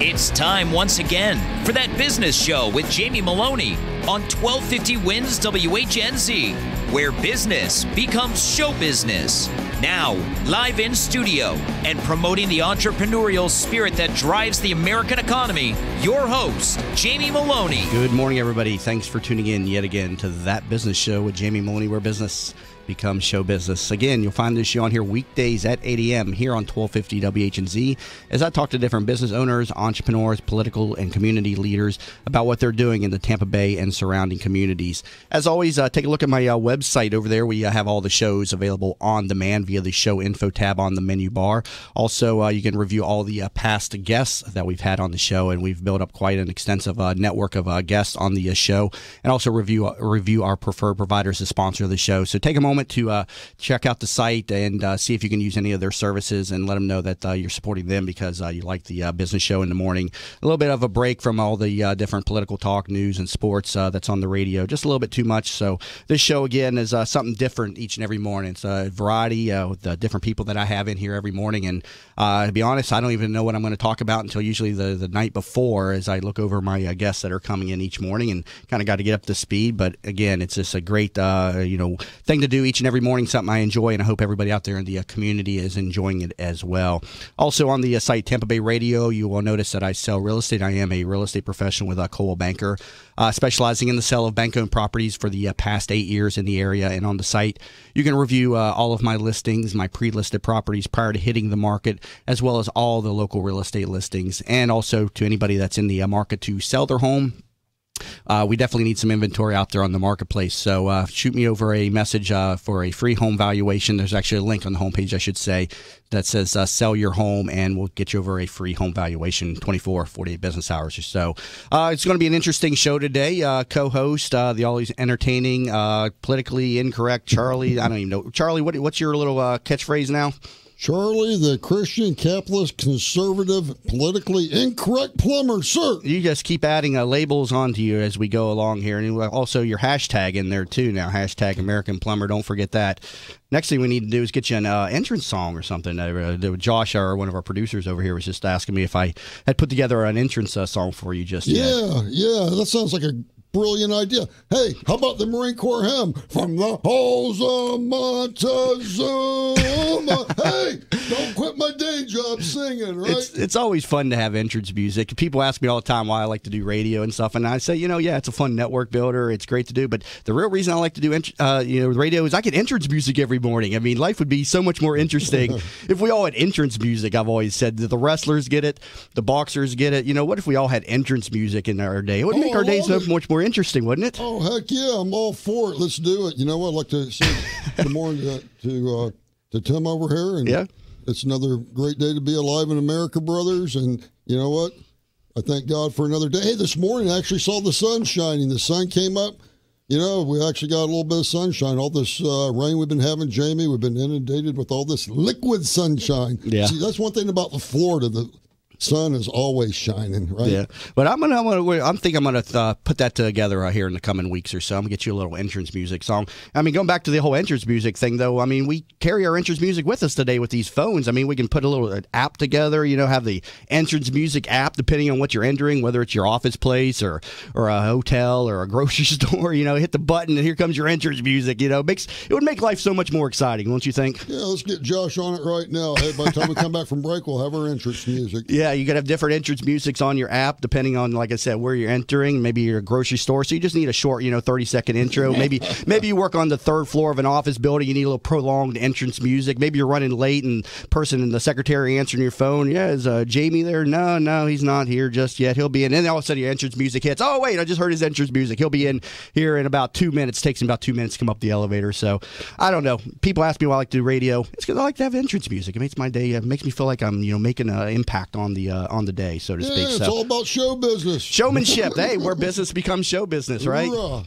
It's time once again for That Business Show with Jamie Maloney on 1250 Wins WHNZ, where business becomes show business. Now, live in studio and promoting the entrepreneurial spirit that drives the American economy, your host, Jamie Maloney. Good morning, everybody. Thanks for tuning in yet again to That Business Show with Jamie Maloney, where business becomes show business. Again, you'll find this show on here weekdays at 8 a.m. here on 1250 WHNZ as I talk to different business owners, entrepreneurs, political and community leaders about what they're doing in the Tampa Bay and surrounding communities. As always, take a look at my website over there. We have all the shows available on demand via the show info tab on the menu bar. Also, you can review all the past guests that we've had on the show, and we've built up quite an extensive network of guests on the show, and also review our preferred providers to sponsor the show. So take a moment to check out the site and see if you can use any of their services, and let them know that you're supporting them because you like the business show in the morning. A little bit of a break from all the different political talk, news, and sports that's on the radio. Just a little bit too much. So this show, again, is something different each and every morning. It's a variety with the different people that I have in here every morning. And to be honest, I don't even know what I'm going to talk about until usually the night before, as I look over my guests that are coming in each morning and kind of got to get up to speed. But again, it's just a great thing to do each and every morning, something I enjoy, and I hope everybody out there in the community is enjoying it as well. Also on the site Tampa Bay Radio, you will notice that I sell real estate. I am a real estate professional with Coldwell Banker, specializing in the sale of bank-owned properties for the past 8 years in the area. And on the site, you can review all of my listings, my pre-listed properties prior to hitting the market, as well as all the local real estate listings, and also to anybody that's in the market to sell their home. We definitely need some inventory out there on the marketplace. So shoot me over a message for a free home valuation. There's actually a link on the homepage, I should say, that says sell your home, and we'll get you over a free home valuation 24, 48 business hours or so. It's going to be an interesting show today. Co-host, the always entertaining, politically incorrect Charlie. I don't even know. Charlie, what's your little catchphrase now? Charlie, the Christian, capitalist, conservative, politically incorrect plumber, sir. You just keep adding labels onto you as we go along here. And also your hashtag in there, too, now. Hashtag American Plumber. Don't forget that. Next thing we need to do is get you an entrance song or something. Josh, one of our producers over here, was just asking me if I had put together an entrance song for you just yet. Yeah, that sounds like a brilliant idea. Hey, how about the Marine Corps hymn? From the halls of Montezuma. Hey, don't quit my day job singing, right? It's always fun to have entrance music. People ask me all the time why I like to do radio and stuff, and I say, yeah, it's a fun network builder. It's great to do, but the real reason I like to do radio is I get entrance music every morning. I mean, life would be so much more interesting if we all had entrance music. I've always said that the wrestlers get it, the boxers get it. What if we all had entrance music in our day? It would make our days so much more interesting, wouldn't it? Oh, heck yeah, I'm all for it. Let's do it. You know what? I'd like to say good morning to Tim over here. And yeah. It's another great day to be alive in America, brothers. And you know what? I thank God for another day. Hey, this morning I actually saw the sun shining. The sun came up. We actually got a little bit of sunshine. All this rain we've been having, Jamie, we've been inundated with all this liquid sunshine. Yeah. See, that's one thing about Florida. The sun is always shining, right? Yeah, but I think I'm gonna put that together here in the coming weeks or so. I'm gonna get you a little entrance music song. I mean, going back to the whole entrance music thing, though. I mean, we carry our entrance music with us today with these phones. I mean, we can put a little app together. Have the entrance music app depending on what you're entering, whether it's your office place or a hotel or a grocery store. Hit the button and here comes your entrance music. It would make life so much more exciting, don't you think? Yeah, let's get Josh on it right now. Hey, by the time we come back from break, we'll have our entrance music. Yeah, you could have different entrance musics on your app depending on, like I said, where you're entering. Maybe you're a grocery store, so you just need a short, 30-second intro. Maybe you work on the third floor of an office building. You need a little prolonged entrance music. Maybe you're running late and the secretary answering your phone. Yeah, is Jamie there? No, he's not here just yet. He'll be in. And then all of a sudden your entrance music hits. Oh, wait, I just heard his entrance music. He'll be in here in about 2 minutes. Takes him about 2 minutes to come up the elevator. So I don't know. People ask me why I like to do radio. It's because I like to have entrance music. It makes my day. It makes me feel like I'm making an impact on the day, so to speak. Yeah, it's all about show business. Showmanship. Hey, where business becomes show business, right? Hoorah.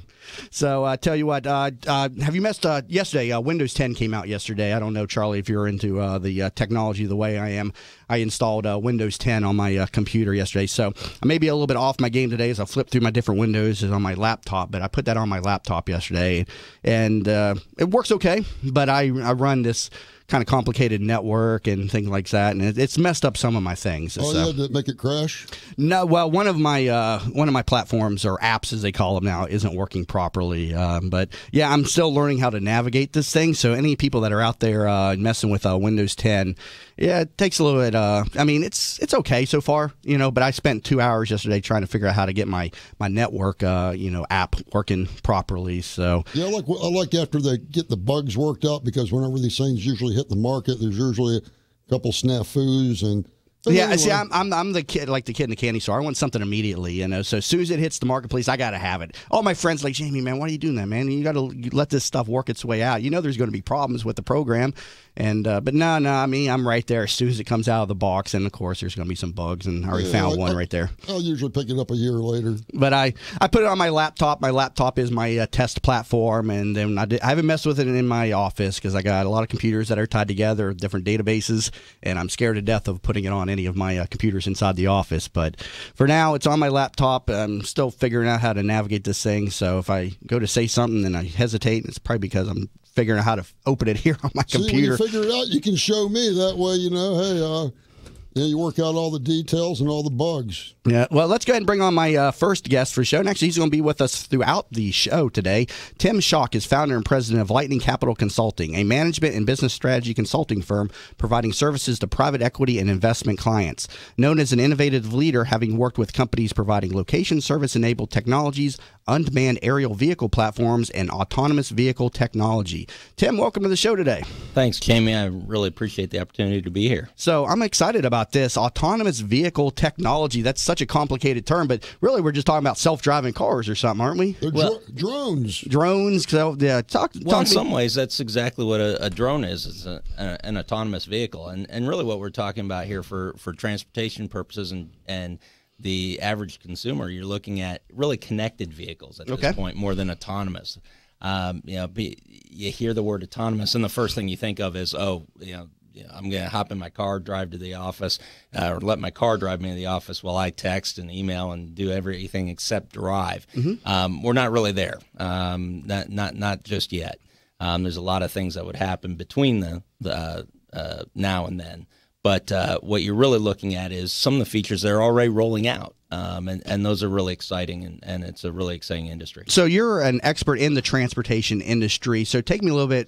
So I tell you what, have you missed yesterday? Windows 10 came out yesterday. I don't know, Charlie, if you're into the technology the way I am. I installed Windows 10 on my computer yesterday, so I may be a little bit off my game today as I flip through my different Windows on my laptop, but I put that on my laptop yesterday, and it works okay, but I run this kind of complicated network and things like that, and it's messed up some of my things. Oh, yeah, did it make it crash? No, well, one of my platforms, or apps as they call them now, isn't working properly. But yeah, I'm still learning how to navigate this thing. So any people that are out there messing with Windows 10, yeah, it takes a little bit. I mean, it's okay so far, but I spent 2 hours yesterday trying to figure out how to get my network, app working properly. So yeah, I like after they get the bugs worked out, because whenever these things usually hit the market, there's usually a couple snafus and. Yeah, anyway. see, I'm the kid, like the kid in the candy store. I want something immediately, So as soon as it hits the marketplace, I got to have it. All my friends like, Jamie, man, why are you doing that, man? You got to let this stuff work its way out. There's going to be problems with the program. And but no, I mean, I'm right there as soon as it comes out of the box, and of course there's going to be some bugs, and I already found one right there. I'll usually pick it up a year later. But I put it on my laptop. My laptop is my test platform, and then I haven't messed with it in my office because I got a lot of computers that are tied together, different databases, and I'm scared to death of putting it on any of my computers inside the office. But for now, it's on my laptop. I'm still figuring out how to navigate this thing. So if I go to say something and I hesitate, it's probably because I'm figuring out how to open it here on my computer. When you figure it out, you can show me. That way, hey, you work out all the details and all the bugs. Yeah, well, let's go ahead and bring on my first guest for the show. And actually, he's going to be with us throughout the show today. Tim Schock is founder and president of Lightning Capital Consulting, a management and business strategy consulting firm providing services to private equity and investment clients. Known as an innovative leader, having worked with companies providing location service-enabled technologies, unmanned aerial vehicle platforms, and autonomous vehicle technology. Tim, welcome to the show today. Thanks, Jamie. I really appreciate the opportunity to be here. So I'm excited about this autonomous vehicle technology. That's such a complicated term, but really we're just talking about self-driving cars or something, aren't we? Drones. Drones. So yeah, in some ways, that's exactly what a drone is. It's an autonomous vehicle, and really what we're talking about here for transportation purposes and the average consumer, you're looking at really connected vehicles at this point more than autonomous. You hear the word autonomous, and the first thing you think of is, I'm going to hop in my car, drive to the office, or let my car drive me to the office while I text and email and do everything except drive. Mm-hmm. We're not really there, not just yet. There's a lot of things that would happen between the now and then. But what you're really looking at is some of the features that are already rolling out, and those are really exciting, and it's a really exciting industry. So you're an expert in the transportation industry. So take me a little bit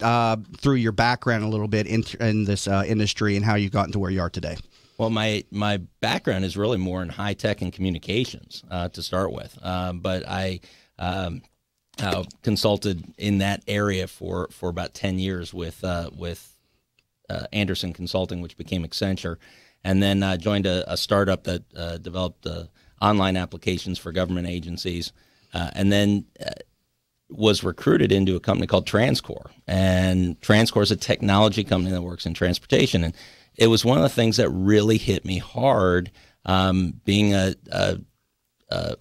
through your background a little bit in this industry and how you've gotten to where you are today. Well, my background is really more in high tech and communications to start with, but I consulted in that area for about 10 years with Anderson Consulting, which became Accenture, and then joined a startup that developed online applications for government agencies, and then was recruited into a company called TransCore. And TransCore is a technology company that works in transportation. And it was one of the things that really hit me hard, being a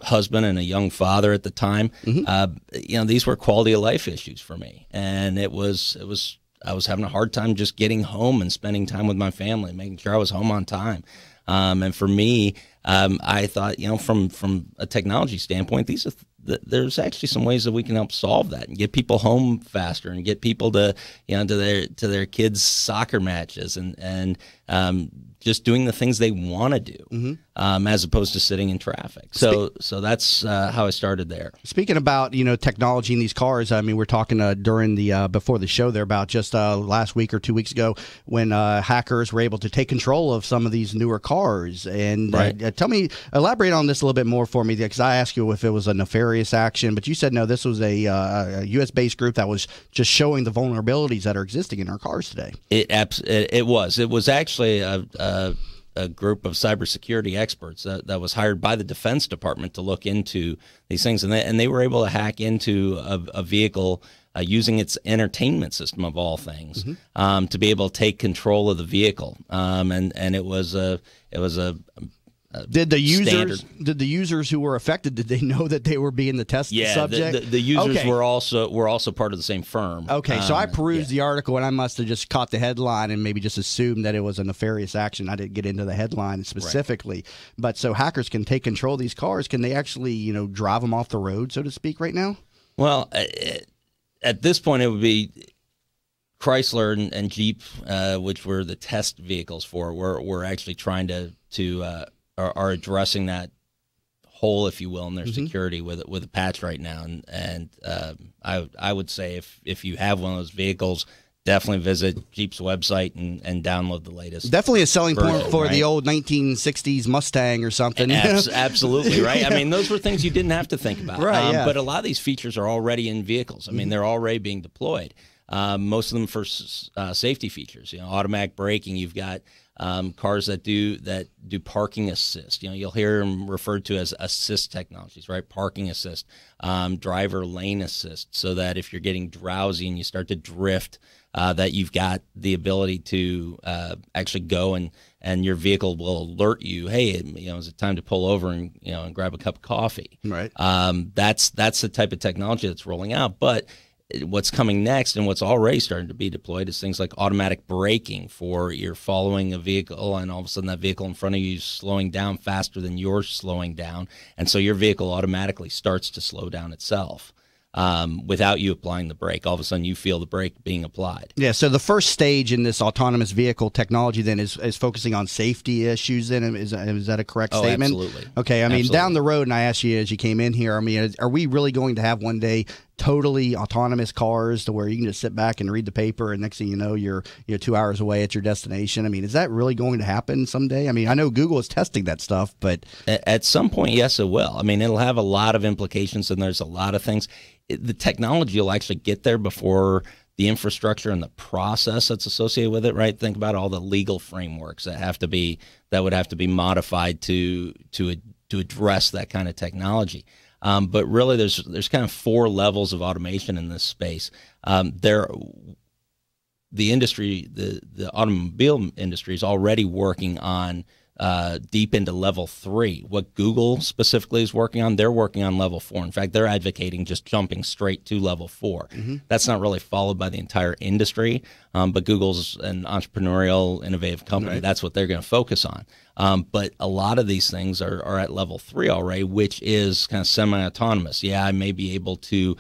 husband and a young father at the time. Mm-hmm. These were quality of life issues for me, and I was having a hard time just getting home and spending time with my family, making sure I was home on time. And for me, I thought, from a technology standpoint, there's actually some ways that we can help solve that and get people home faster and get people to their kids' soccer matches and just doing the things they want to do, mm-hmm. As opposed to sitting in traffic. So that's how I started there. Speaking about technology in these cars, I mean, we're talking during the before the show there about just last week or 2 weeks ago when hackers were able to take control of some of these newer cars. And right. Elaborate on this a little bit more for me, because I asked you if it was a nefarious action, but you said no, this was a U.S.-based group that was just showing the vulnerabilities that are existing in our cars today. It was actually a group of cybersecurity experts that was hired by the Defense Department to look into these things, and they were able to hack into a vehicle using its entertainment system of all things, mm-hmm. To be able to take control of the vehicle, and it was a Did the users who were affected, did they know that they were being the test subject? The users were also part of the same firm. Okay, so I perused the article, and I must have just caught the headline and maybe just assumed that it was a nefarious action. I didn't get into the headline specifically. Right. But so hackers can take control of these cars. Can they actually, drive them off the road, so to speak, right now? Well, at this point, it would be Chrysler and Jeep, which were the test vehicles for, we're actually trying are addressing that hole, if you will, in their security with a patch right now. And I would say if you have one of those vehicles, definitely visit Jeep's website and download the latest. Definitely a selling point for the old 1960s Mustang or something. Absolutely, right? I mean, those were things you didn't have to think about. Right, But a lot of these features are already in vehicles. I mean, they're already being deployed. Most of them for safety features. Automatic braking. You've got cars that do parking assist. You'll hear them referred to as assist technologies, right? Parking assist, driver lane assist, so that if you're getting drowsy and you start to drift, that you've got the ability to actually go and your vehicle will alert you, hey, is it time to pull over and grab a cup of coffee? Right. That's the type of technology that's rolling out, but what's coming next and what's already starting to be deployed is things like automatic braking for you're following a vehicle and all of a sudden that vehicle in front of you is slowing down faster than you're slowing down. And so your vehicle automatically starts to slow down itself without you applying the brake. All of a sudden you feel the brake being applied. Yeah, so the first stage in this autonomous vehicle technology then is focusing on safety issues then. Is that a correct statement? Absolutely. Okay, I mean, down the road, and I asked you as you came in here, I mean, are we really going to have one day totally autonomous cars to where you can just sit back and read the paper and next thing you know you're 2 hours away at your destination? I mean, is that really going to happen someday? I mean, I know Google is testing that stuff, but at some point, yes, it will. I mean, it'll have a lot of implications and there's a lot of things. The technology will actually get there before the infrastructure and the process that's associated with it, right? Think about all the legal frameworks that would have to be modified to address that kind of technology. But really, there's kind of 4 levels of automation in this space. The industry, the automobile industry, is already working on deep into level 3. What Google specifically is working on, they're working on level 4. In fact, they're advocating just jumping straight to level 4. That's not really followed by the entire industry, but Google's an entrepreneurial, innovative company. Right. That's what they're going to focus on. But a lot of these things are at level 3 already, which is kind of semi-autonomous. Yeah, I may be able to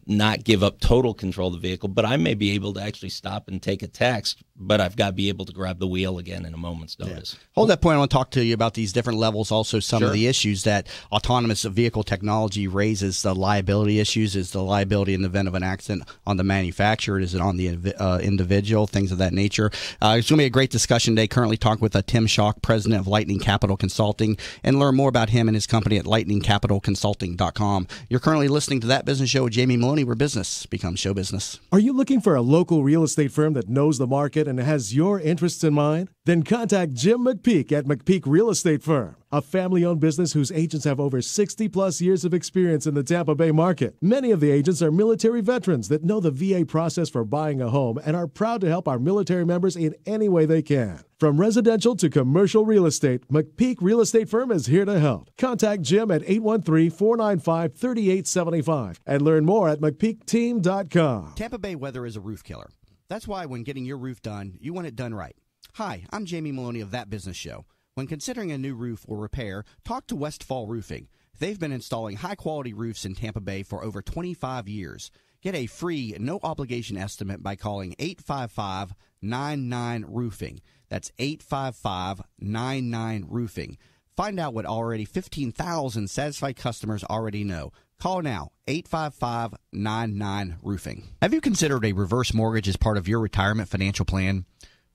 not give up total control of the vehicle, but I may be able to actually stop and take a text, but I've got to be able to grab the wheel again in a moment's notice. Yeah. Hold that point. I want to talk to you about these different levels, also some of the issues that autonomous vehicle technology raises. The liability issues. Is the liability in the event of an accident on the manufacturer? Is it on the individual? Things of that nature. It's going to be a great discussion today. Currently talking with Tim Schock, president of Lightning Capital Consulting, and learn more about him and his company at lightningcapitalconsulting.com. You're currently listening to That Business Show with Jamie Maloney, where business becomes show business. Are you looking for a local real estate firm that knows the market and has your interests in mind? Then contact Jim McPeak at McPeak Real Estate Firm, a family-owned business whose agents have over 60-plus years of experience in the Tampa Bay market. Many of the agents are military veterans that know the VA process for buying a home and are proud to help our military members in any way they can. From residential to commercial real estate, McPeak Real Estate Firm is here to help. Contact Jim at 813-495-3875 and learn more at McPeakTeam.com. Tampa Bay weather is a roof killer. That's why when getting your roof done, you want it done right. Hi, I'm Jamie Maloney of That Business Show. When considering a new roof or repair, talk to Westfall Roofing. They've been installing high-quality roofs in Tampa Bay for over 25 years. Get a free, no-obligation estimate by calling 855-99-ROOFING. That's 855-99-ROOFING. Find out what already 15,000 satisfied customers already know. Call now, 855-99-ROOFING. Have you considered a reverse mortgage as part of your retirement financial plan?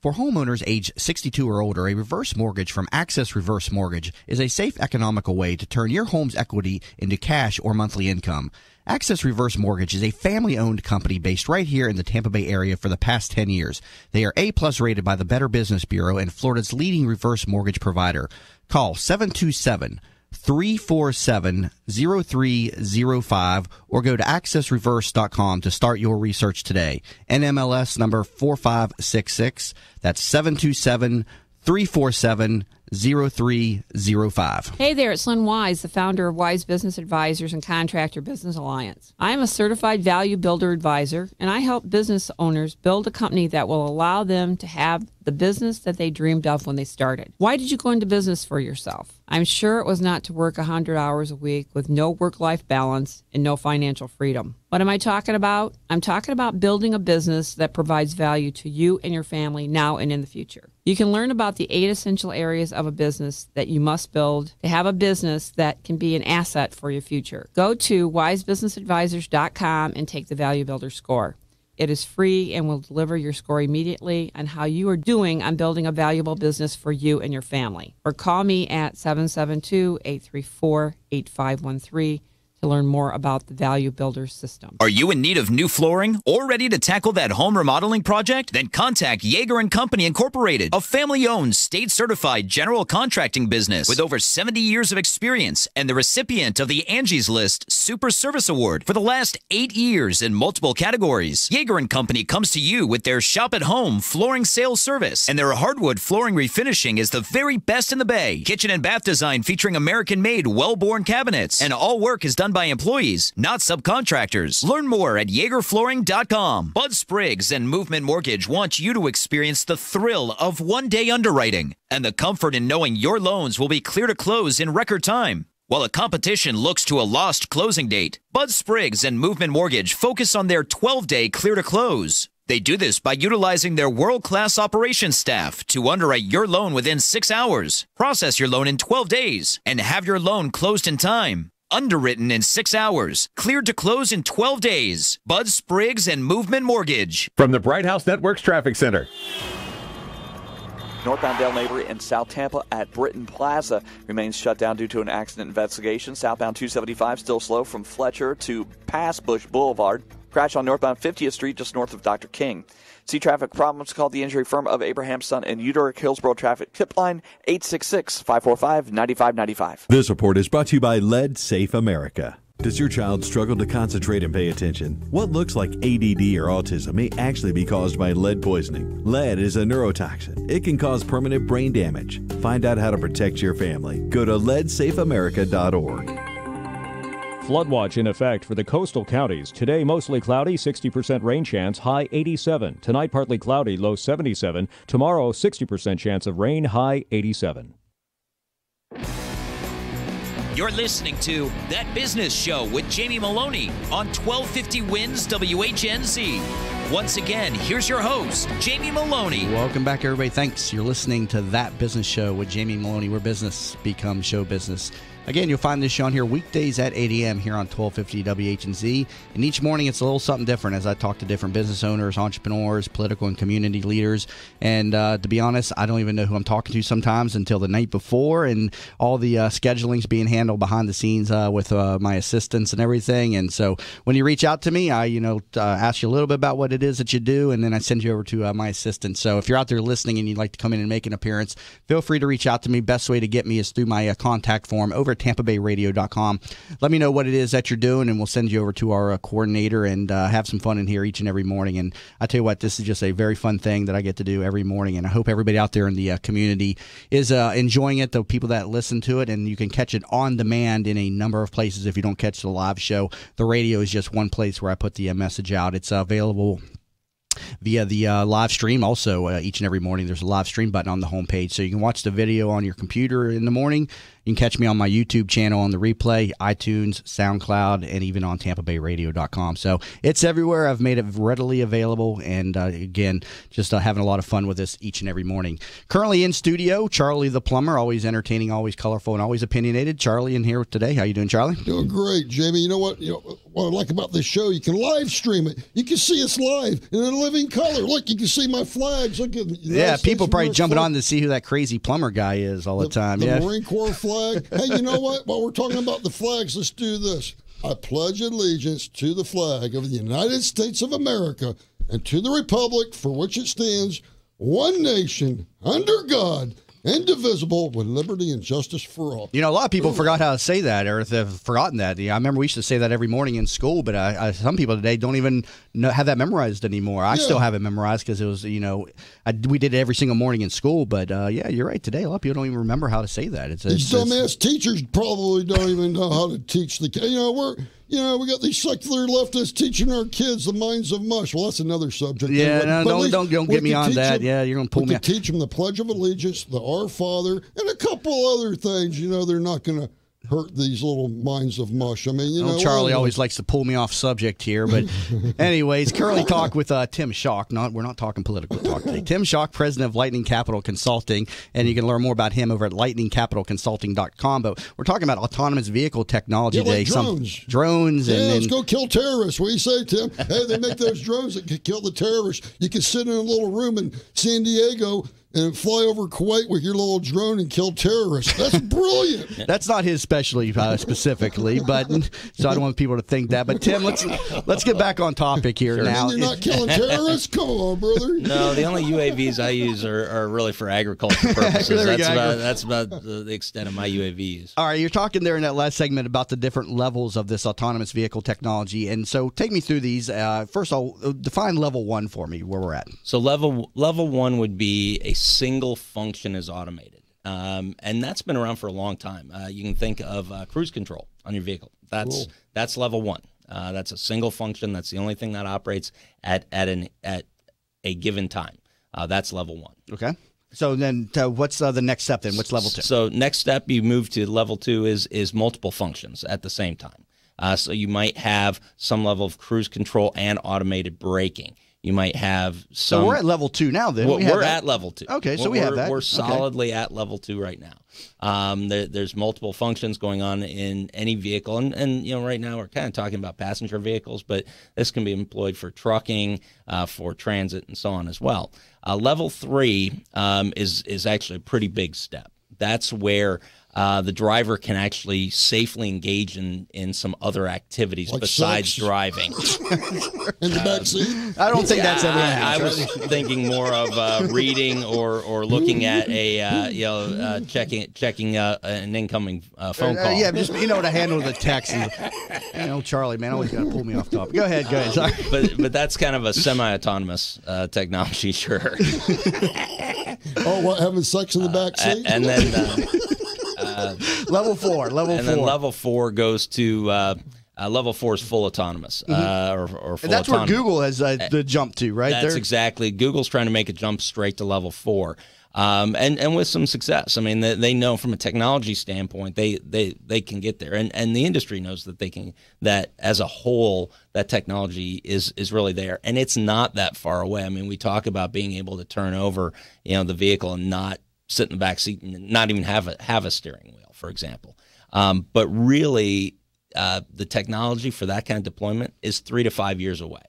For homeowners age 62 or older, a reverse mortgage from Access Reverse Mortgage is a safe, economical way to turn your home's equity into cash or monthly income. Access Reverse Mortgage is a family-owned company based right here in the Tampa Bay area for the past 10 years. They are A-plus rated by the Better Business Bureau and Florida's leading reverse mortgage provider. Call 727-347-0305 or go to accessreverse.com to start your research today. NMLS number 4566. That's 727-347-0305. 0305. Hey there, it's Lynn Wise, the founder of Wise Business Advisors and Contractor Business Alliance. I am a certified value builder advisor, and I help business owners build a company that will allow them to have the business that they dreamed of when they started. Why did you go into business for yourself? I'm sure it was not to work 100 hours a week with no work-life balance and no financial freedom. What am I talking about? I'm talking about building a business that provides value to you and your family now and in the future. You can learn about the 8 essential areas of a business that you must build to have a business that can be an asset for your future. Go to wisebusinessadvisors.com and take the Value Builder score. It is free and will deliver your score immediately on how you are doing on building a valuable business for you and your family. Or call me at 772-834-8513 to learn more about the Value Builder system. Are you in need of new flooring or ready to tackle that home remodeling project? Then contact Yeager & Company Incorporated, a family-owned, state-certified general contracting business with over 70 years of experience and the recipient of the Angie's List Super Service Award for the last 8 years in multiple categories. Yeager & Company comes to you with their shop-at-home flooring sales service, and their hardwood flooring refinishing is the very best in the Bay. Kitchen and bath design featuring American-made, well-born cabinets, and all work is done by employees, not subcontractors. Learn more at YeagerFlooring.com. Bud Spriggs and Movement Mortgage want you to experience the thrill of one-day underwriting and the comfort in knowing your loans will be clear to close in record time. While the competition looks to a lost closing date, Bud Spriggs and Movement Mortgage focus on their 12-day clear to close. They do this by utilizing their world-class operations staff to underwrite your loan within 6 hours, process your loan in 12 days, and have your loan closed in time. Underwritten in 6 hours, cleared to close in 12 days. Bud Spriggs and Movement Mortgage. From the Bright House Networks Traffic Center. Northbound Dale Mabry in South Tampa at Britton Plaza remains shut down due to an accident investigation. Southbound 275 still slow from Fletcher to past Bush Boulevard. Crash on northbound 50th Street just north of Dr. King. See traffic problems, call the injury firm of Abraham Son and Uterick Hillsborough Traffic Tip Line 866-545-9595. This report is brought to you by Lead Safe America. Does your child struggle to concentrate and pay attention? What looks like ADD or autism may actually be caused by lead poisoning. Lead is a neurotoxin. It can cause permanent brain damage. Find out how to protect your family. Go to leadsafeamerica.org. Flood watch in effect for the coastal counties. Today, mostly cloudy, 60% rain chance, high 87. Tonight, partly cloudy, low 77. Tomorrow, 60% chance of rain, high 87. You're listening to That Business Show with Jamie Maloney on 1250 Wins WHNZ. Once again, here's your host, Jamie Maloney. Welcome back, everybody. Thanks. You're listening to That Business Show with Jamie Maloney, where business becomes show business. Again, you'll find this show on here weekdays at 8 a.m. here on 1250 WHNZ. And each morning it's a little something different as I talk to different business owners, entrepreneurs, political and community leaders. And to be honest, I don't even know who I'm talking to sometimes until the night before. And all the scheduling's being handled behind the scenes with my assistants and everything. And so when you reach out to me, I ask you a little bit about what it is that you do, and then I send you over to my assistant. So if you're out there listening and you'd like to come in and make an appearance, feel free to reach out to me. Best way to get me is through my contact form over at TampaBayRadio.com. Let me know what it is that you're doing, and we'll send you over to our coordinator and have some fun in here each and every morning. And I tell you what, this is just a very fun thing that I get to do every morning, and I hope everybody out there in the community is enjoying it, the people that listen to it, and you can catch it on demand in a number of places if you don't catch the live show. The radio is just one place where I put the message out. It's available via the live stream. Also, each and every morning there's a live stream button on the homepage, so you can watch the video on your computer in the morning. You can catch me on my YouTube channel on the replay, iTunes, SoundCloud, and even on TampaBayRadio.com. So it's everywhere. I've made it readily available, and again, just having a lot of fun with this each and every morning. Currently in studio, Charlie the Plumber, always entertaining, always colorful, and always opinionated. Charlie in here today. How you doing, Charlie? Doing great, Jamie. You know what? What I like about this show, you can live stream it. You can see us live in a living color. Look, you can see my flags. Look at people probably jumping on to see who that crazy plumber guy is all the time. The Marine Corps flag. Hey, you know what? While we're talking about the flags, let's do this. I pledge allegiance to the flag of the United States of America and to the republic for which it stands, one nation, under God, indivisible, with liberty and justice for all. You know, a lot of people forgot how to say that, or they've forgotten that. Yeah, I remember we used to say that every morning in school, but some people today don't even have that memorized anymore. I still have it memorized because it was, we did it every single morning in school. But yeah, you're right. Today, a lot of people don't even remember how to say that. These dumbass teachers probably don't even know how to teach the kids. We got these secular leftists teaching our kids the minds of mush. Well, that's another subject. Yeah, don't get me on that. Yeah, you're going to pull me out. Teach them the Pledge of Allegiance, the Our Father, and a couple other things. They're not going to hurt these little minds of mush. I mean, Charlie always likes to pull me off subject here, but anyways, currently talk with Tim Schock. We're not talking political talk today. Tim Schock, president of Lightning Capital Consulting, and you can learn more about him over at lightningcapitalconsulting.com. But we're talking about autonomous vehicle technology today. Like drones. Yeah, let's go kill terrorists. What do you say, Tim? Hey, they make those drones that can kill the terrorists. You can sit in a little room in San Diego and fly over Kuwait with your little drone and kill terrorists. That's brilliant. That's not his specialty specifically, but so I don't want people to think that. But Tim, let's get back on topic here now. You're not killing terrorists? Come on, brother. No, the only UAVs I use are really for agriculture purposes. That's about the extent of my UAV use. All right, you're talking there in that last segment about the different levels of this autonomous vehicle technology, and so take me through these. First, I'll define level 1 for me, where we're at. So level 1 would be a single function is automated. And that's been around for a long time. You can think of cruise control on your vehicle. That's level 1. That's a single function. That's the only thing that operates at a given time. That's level 1. Okay. So then what's the next step then? What's level 2? So next step, you move to level 2 is multiple functions at the same time. So you might have some level of cruise control and automated braking. You might have some. So we're at level 2 now. Then we're at level 2. Okay, so we have that. We're solidly at level 2 right now. There's multiple functions going on in any vehicle, and right now we're kind of talking about passenger vehicles, but this can be employed for trucking, for transit, and so on as well. Level 3 is actually a pretty big step. That's where the driver can actually safely engage in some other activities besides driving. In the back seat? I don't think that's ever happened. I was thinking more of reading or looking at a checking an incoming phone call. Yeah, just to handle the text. Charlie, man, always got to pull me off topic. Go ahead. Sorry. But that's kind of a semi-autonomous technology, sure. What, having sex in the back seat? And then level 4. Then level 4 goes to level 4 is full autonomous or full and that's autonomous. Where Google has the jump to, right? That's exactly. Google's trying to make a jump straight to level 4. And with some success. I mean, they know from a technology standpoint they can get there, and the industry knows that they can. That as a whole, that technology is really there, and it's not that far away. I mean, we talk about being able to turn over, the vehicle and not sit in the back seat and not even have a steering wheel, for example. But really, the technology for that kind of deployment is 3 to 5 years away.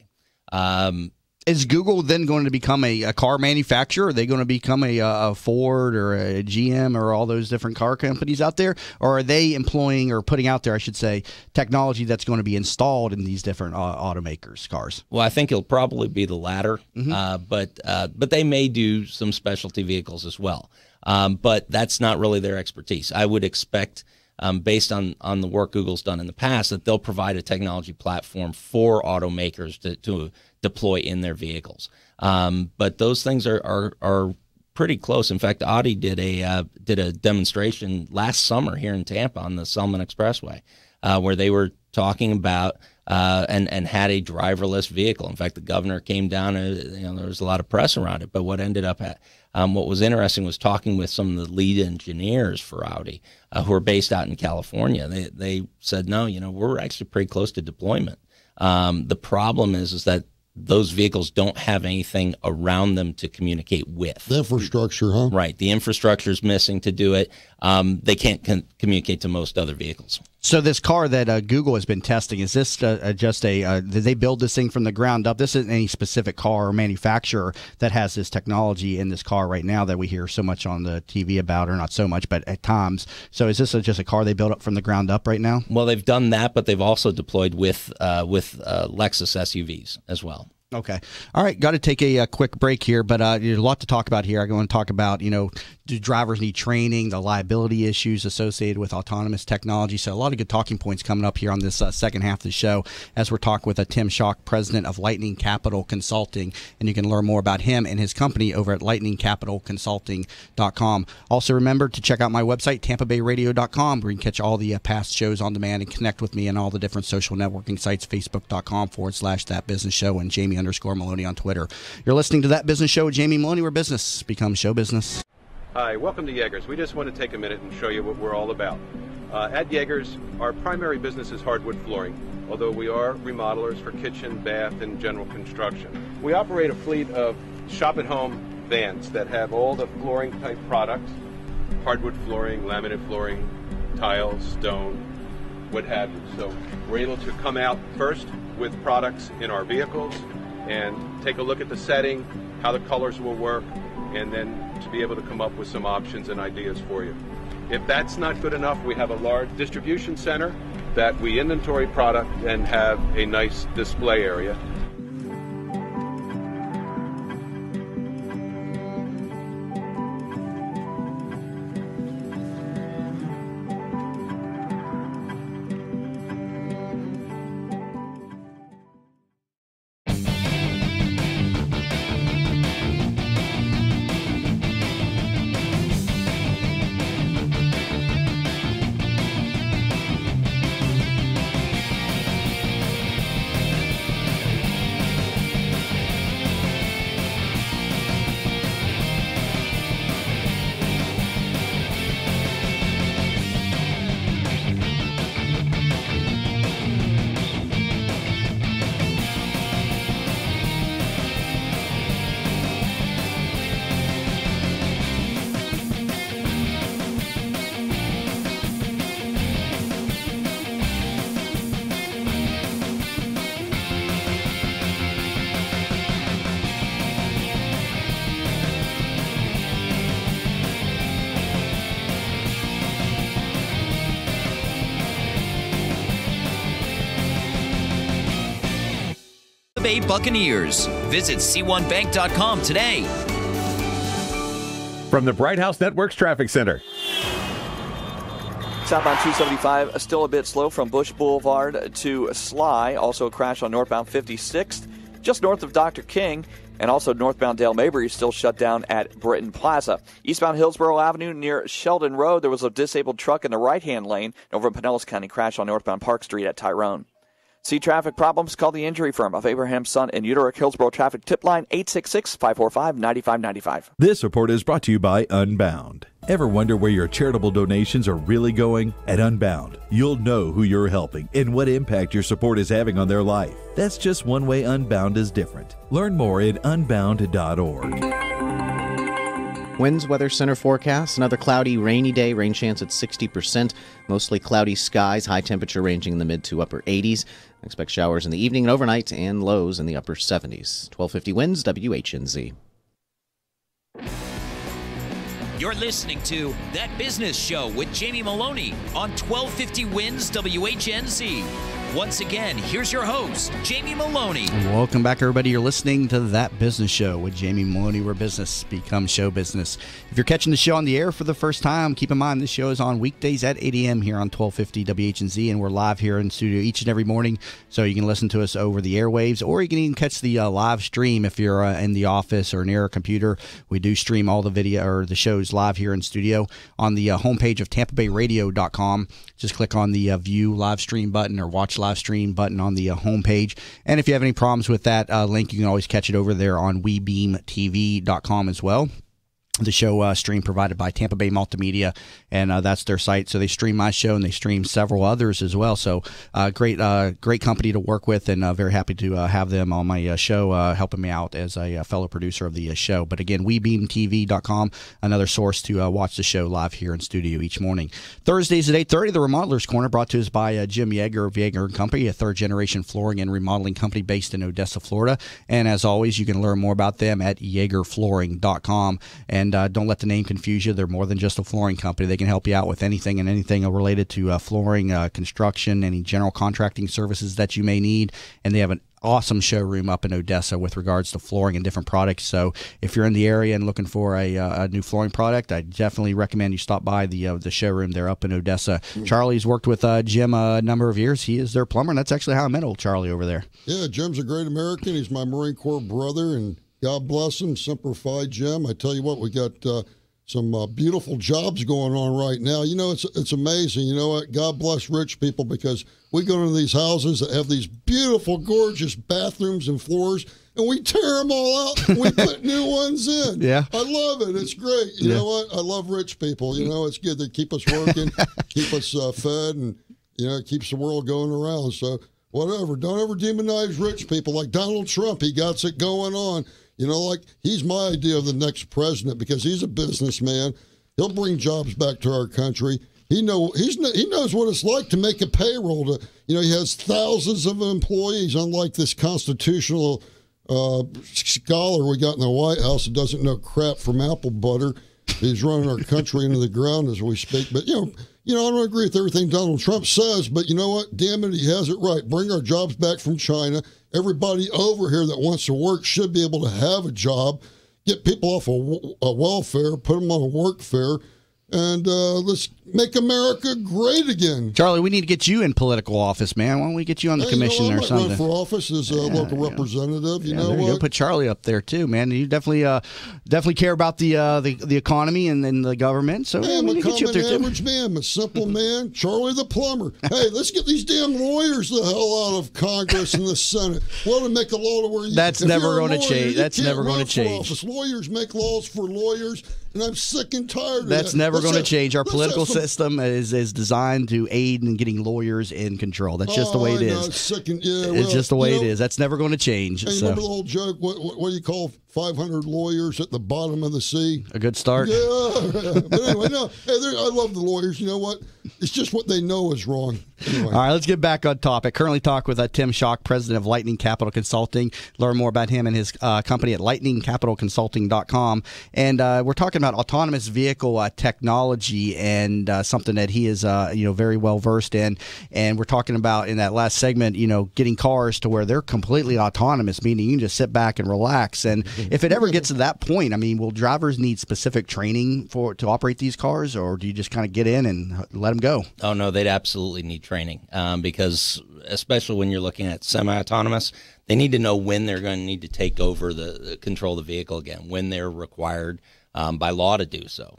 Is Google then going to become a car manufacturer? Are they going to become a Ford or a GM or all those different car companies out there? Or are they employing or putting out there, I should say, technology that's going to be installed in these different automakers' cars? Well, I think it'll probably be the latter, but they may do some specialty vehicles as well. But that's not really their expertise. I would expect, based on the work Google's done in the past, that they'll provide a technology platform for automakers to deploy in their vehicles. But those things are pretty close. In fact, Audi did a demonstration last summer here in Tampa on the Selman Expressway, where they were talking about and had a driverless vehicle. In fact, the governor came down, and there was a lot of press around it. But what ended up what was interesting was talking with some of the lead engineers for Audi, who are based out in California. They said, no, we're actually pretty close to deployment. The problem is that those vehicles don't have anything around them to communicate with. The infrastructure, huh? Right. The infrastructure is missing to do it. They can't communicate to most other vehicles. So this car that Google has been testing, is this just did they build this thing from the ground up? This isn't any specific car or manufacturer that has this technology in this car right now that we hear so much on the TV about, or not so much, but at times. So is this just a car they built up from the ground up right now? Well, they've done that, but they've also deployed with Lexus SUVs as well. Okay. All right. Got to take a quick break here, but there's a lot to talk about here. I want to talk about, do drivers need training, the liability issues associated with autonomous technology. So a lot of good talking points coming up here on this second half of the show as we're talking with Tim Schock, president of Lightning Capital Consulting. And you can learn more about him and his company over at lightningcapitalconsulting.com. Also remember to check out my website, tampabayradio.com, where you can catch all the past shows on demand and connect with me on all the different social networking sites, facebook.com/That Business Show and Jamie_Maloney on Twitter. You're listening to That Business Show with Jamie Maloney, where business becomes show business. Hi, welcome to Yeager's. We just want to take a minute and show you what we're all about. At Yeager's, our primary business is hardwood flooring, although we are remodelers for kitchen, bath, and general construction. We operate a fleet of shop-at-home vans that have all the flooring-type products, hardwood flooring, laminate flooring, tiles, stone, what have you. So we're able to come out first with products in our vehicles and take a look at the setting, how the colors will work, and then to be able to come up with some options and ideas for you. If that's not good enough, we have a large distribution center that we inventory product and have a nice display area. Bay Buccaneers. Visit c1bank.com today. From the Bright House Networks Traffic Center. Southbound 275 still a bit slow from Bush Boulevard to Sly. Also a crash on northbound 56th, just north of Dr. King. And also northbound Dale Mabry is still shut down at Britton Plaza. Eastbound Hillsborough Avenue near Sheldon Road, there was a disabled truck in the right-hand lane. Over in Pinellas County, crash on northbound Park Street at Tyrone. See traffic problems? Call the injury firm of Abraham Son and Uterick Hillsborough Traffic Tip Line 866-545-9595. This report is brought to you by Unbound. Ever wonder where your charitable donations are really going? At Unbound, you'll know who you're helping and what impact your support is having on their life. That's just one way Unbound is different. Learn more at unbound.org. Winds Weather Center forecast, another cloudy, rainy day, rain chance at 60%, mostly cloudy skies, high temperature ranging in the mid to upper 80s. Expect showers in the evening and overnight and lows in the upper 70s. 1250 winds, WHNZ. You're listening to That Business Show with Jamie Maloney on 1250 Winds WHNZ. Once again, here's your host, Jamie Maloney. Welcome back, everybody. You're listening to That Business Show with Jamie Maloney, where business becomes show business. If you're catching the show on the air for the first time, keep in mind this show is on weekdays at 8 a.m. here on 1250 WHNZ, and we're live here in studio each and every morning, so you can listen to us over the airwaves, or you can even catch the live stream if you're in the office or near a computer. We do stream all the video or the shows live here in studio on the homepage of tampabayradio.com. Just click on the view live stream button or watch live stream button on the homepage. And if you have any problems with that link, you can always catch it over there on webeamtv.com as well. The show stream provided by Tampa Bay Multimedia, and that's their site. So they stream my show, and they stream several others as well. So great company to work with, and very happy to have them on my show, helping me out as a fellow producer of the show. But again, webeamtv.com, another source to watch the show live here in studio each morning. Thursdays at 8:30, the Remodeler's Corner, brought to us by Jim Yeager of Yeager & Company, a third-generation flooring and remodeling company based in Odessa, Florida. And as always, you can learn more about them at yeagerflooring.com. And And don't let the name confuse you. They're more than just a flooring company. They can help you out with anything and anything related to flooring, construction, any general contracting services that you may need. And they have an awesome showroom up in Odessa with regards to flooring and different products. So if you're in the area and looking for a new flooring product, I definitely recommend you stop by the showroom there up in Odessa. Charlie's worked with Jim a number of years. He is their plumber, and that's actually how I met old Charlie over there. Yeah, Jim's a great American. He's my Marine Corps brother, and God bless him. Semper Fi, Jim. I tell you what, we got some beautiful jobs going on right now. You know, it's amazing. You know what? God bless rich people, because we go into these houses that have these beautiful, gorgeous bathrooms and floors, and we tear them all out and we put new ones in. Yeah. I love it. It's great. You know what? I love rich people. You know, it's good. They keep us working, keep us fed, and, you know, it keeps the world going around. So whatever. Don't ever demonize rich people like Donald Trump. He got it going on. You know, like, he's my idea of the next president, because he's a businessman. He'll bring jobs back to our country. He knows what it's like to make a payroll. You know, he has thousands of employees, unlike this constitutional scholar we got in the White House that doesn't know crap from apple butter. He's running our country into the ground as we speak. But, you know, I don't agree with everything Donald Trump says, but you know what? Damn it, he has it right. Bring our jobs back from China. Everybody over here that wants to work should be able to have a job. Get people off a welfare, put them on a work fare, and let's make America great again. Charlie, we need to get you in political office, man. Why don't we get you on the commission or something? Run for office as a local representative. You know what? Go put Charlie up there too, man. You definitely care about the economy and the government. So hey, I'm a get you up there too. Average man, I'm a simple man. Charlie the plumber. Hey, let's get these damn lawyers the hell out of Congress and the Senate. Well, to make a law to where you. That's never going to change. That's never going to change. Lawyers make laws for lawyers, and I'm sick and tired of that. That's never going to change. Our political system is designed to aid in getting lawyers in control. That's just the way it is. It's just the way it is. That's never going to change. Hey, remember the old joke? What do you call 500 lawyers at the bottom of the sea? A good start. Yeah. But anyway, no. Hey, I love the lawyers. You know what? It's just what they know is wrong. Anyway. All right, let's get back on topic. Currently talk with Tim Schock, president of Lightning Capital Consulting. Learn more about him and his company at lightningcapitalconsulting.com. And we're talking about autonomous vehicle technology and something that he is very well versed in. And we're talking about in that last segment, getting cars to where they're completely autonomous, meaning you can just sit back and relax. And if it ever gets to that point, I mean, will drivers need specific training to operate these cars, or do you just kind of get in and let them go? Oh, no, they'd absolutely need training because especially when you're looking at semi-autonomous, they need to know when they're going to need to take over the control of the vehicle again, when they're required by law to do so.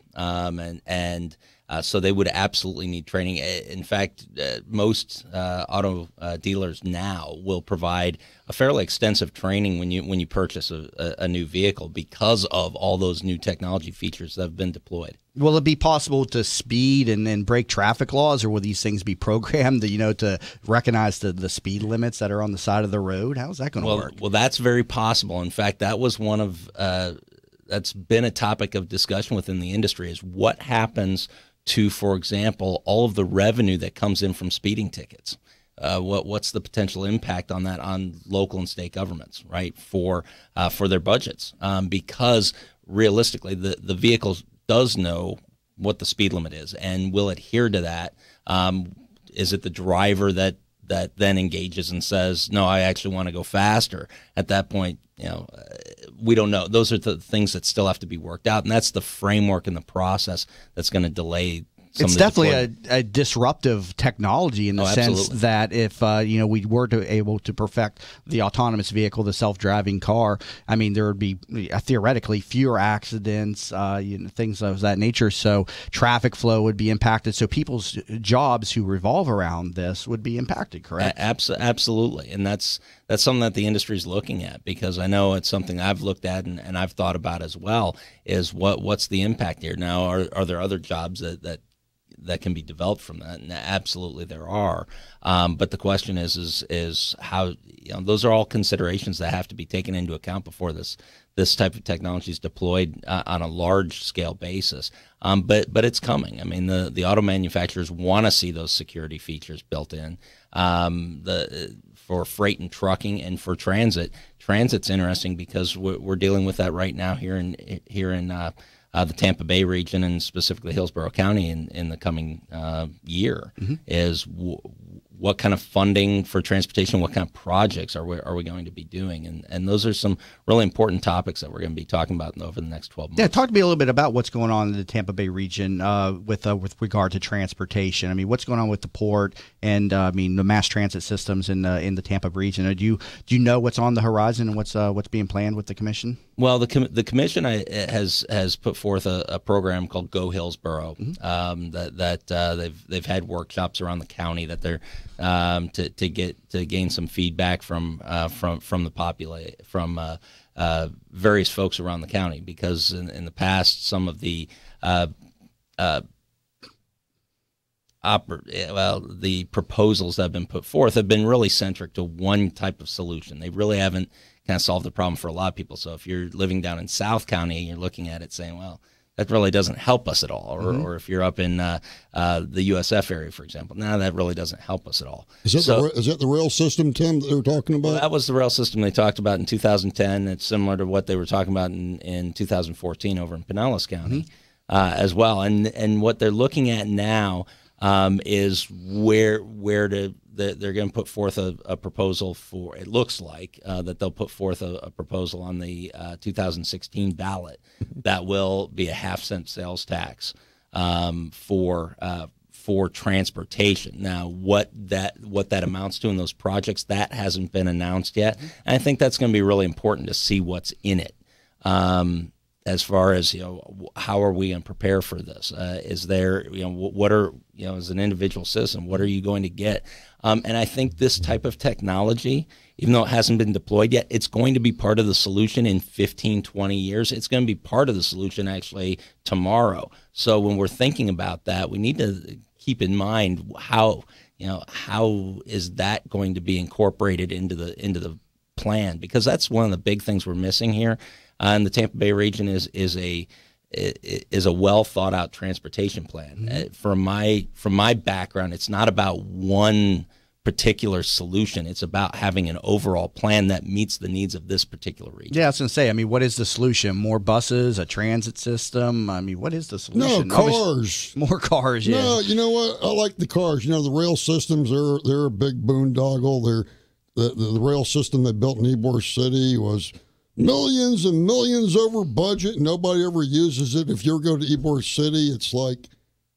So they would absolutely need training. In fact, most auto dealers now will provide a fairly extensive training when you purchase a new vehicle because of all those new technology features that have been deployed. Will it be possible to speed and break traffic laws, or will these things be programmed to recognize the speed limits that are on the side of the road? How's that going to work? Well, that's very possible. In fact, that was one of that's been a topic of discussion within the industry, is what happens to, for example, all of the revenue that comes in from speeding tickets. What's the potential impact on that on local and state governments, right, for their budgets? Because realistically, the vehicle does know what the speed limit is and will adhere to that. Is it the driver that then engages and says, no, I actually want to go faster? At that point, we don't know. Those are the things that still have to be worked out, and that's the framework and the process that's going to delay some it's of the definitely a disruptive technology in the sense that if we were able to perfect the autonomous vehicle, the self-driving car, I mean, there would be theoretically fewer accidents, things of that nature. So traffic flow would be impacted. So people's jobs who revolve around this would be impacted, correct? Absolutely, and that's something that the industry is looking at, because I know it's something I've looked at and I've thought about as well. Is what's the impact here? Now, are there other jobs that can be developed from that? And absolutely there are. But the question is how, those are all considerations that have to be taken into account before this type of technology is deployed on a large scale basis. But it's coming. I mean, the auto manufacturers want to see those security features built in. For freight and trucking and for transit. Transit's interesting because we're dealing with that right now here in the Tampa Bay region and specifically Hillsborough County in the coming year is what kind of funding for transportation, what kind of projects are we going to be doing? And those are some really important topics that we're going to be talking about over the next 12 months. Yeah, talk to me a little bit about what's going on in the Tampa Bay region with regard to transportation. I mean, what's going on with the port and the mass transit systems in the Tampa region? Do you know what's on the horizon and what's being planned with the commission? Well, the commission has put forth a program called Go Hillsborough that they've had workshops around the county that they're to gain some feedback from various folks around the county, because in the past some of the the proposals that have been put forth have been really centric to one type of solution. They really haven't kind of solved the problem for a lot of people. So if you're living down in South County and you're looking at it saying, well, that really doesn't help us at all. Or if you're up in the USF area, for example, now that really doesn't help us at all. Is that the rail system, Tim, that they were talking about? Well, that was the rail system they talked about in 2010. It's similar to what they were talking about in 2014 over in Pinellas County as well. And what they're looking at now is where they're going to put forth a proposal for. It looks like that they'll put forth a proposal on the 2016 ballot that will be a half-cent sales tax for transportation. Now, what that amounts to in those projects, that hasn't been announced yet. And I think that's going to be really important to see what's in it. As far as, how are we going to prepare for this? Is there, what are, as an individual citizen, what are you going to get? And I think this type of technology, even though it hasn't been deployed yet, it's going to be part of the solution in 15, 20 years. It's going to be part of the solution actually tomorrow. So when we're thinking about that, we need to keep in mind how is that going to be incorporated into the plan? Because that's one of the big things we're missing here. In the Tampa Bay region is a well thought out transportation plan. From my background, it's not about one particular solution. It's about having an overall plan that meets the needs of this particular region. Yeah, I was going to say, what is the solution? More buses, a transit system? What is the solution? No, cars. More cars, yeah. No, you know what? I like the cars. The rail systems, they're a big boondoggle. The rail system they built in Ybor City was millions and millions over budget. Nobody ever uses it. If you ever go to Ybor City, it's like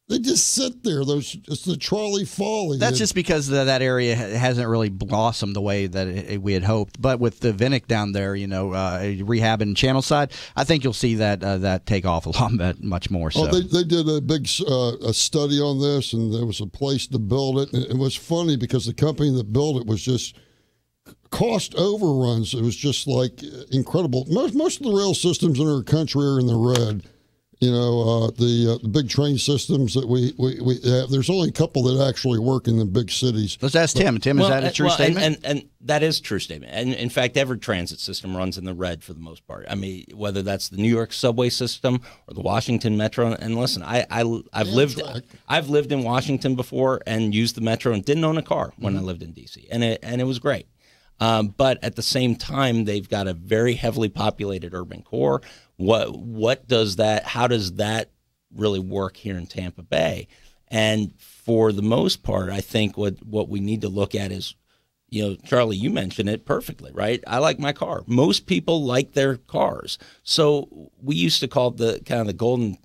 they just sit there. It's the trolley folly. That's just because that area hasn't really blossomed the way that we had hoped. But with the Vinnick down there, rehab and channel side, I think you'll see that take off a lot much more. So they did a big a study on this, and there was a place to build it. And it was funny because the company that built it was just cost overruns. It was just like incredible. Most of the rail systems in our country are in the red. The big train systems that we have, there's only a couple that actually work in the big cities. Let's ask Tim. Tim, is that a true statement? And that is a true statement. And in fact, every transit system runs in the red for the most part. Whether that's the New York subway system or the Washington Metro. And listen, I've lived in Washington before and used the Metro and didn't own a car when I lived in D.C. and it was great. But at the same time, they've got a very heavily populated urban core. What does that? How does that really work here in Tampa Bay? And for the most part, I think what we need to look at is, Charlie, you mentioned it perfectly, right? I like my car. Most people like their cars. So we used to call it the kind of the